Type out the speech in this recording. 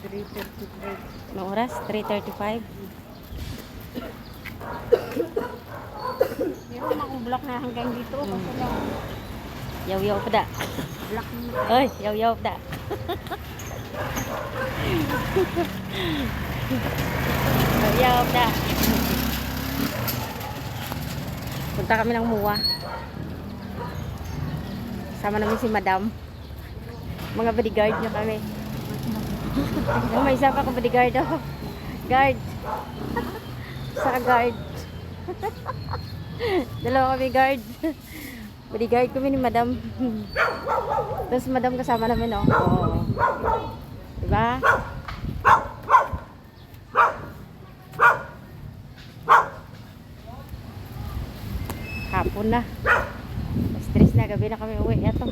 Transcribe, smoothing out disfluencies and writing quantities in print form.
3:35. Anong oras? 3:35. Meron akong block na hanggang dito. Kasi lang, Yaw-yaw pa da. block na. Ay, yaw-yaw pa da. Yaw-yaw pa da. Punta kami ng MUA. Sama namin si Madam. Mga bodyguard niya kami. Oh, may isa pa ka bodyguard ako. Guard. Sa guard. Dalawa kami guard. Bodyguard kami ni Madam. Tapos Madam kasama namin, oh. Oh. Diba? Hapon na. Stress na, gabi na kami uwi. Ito.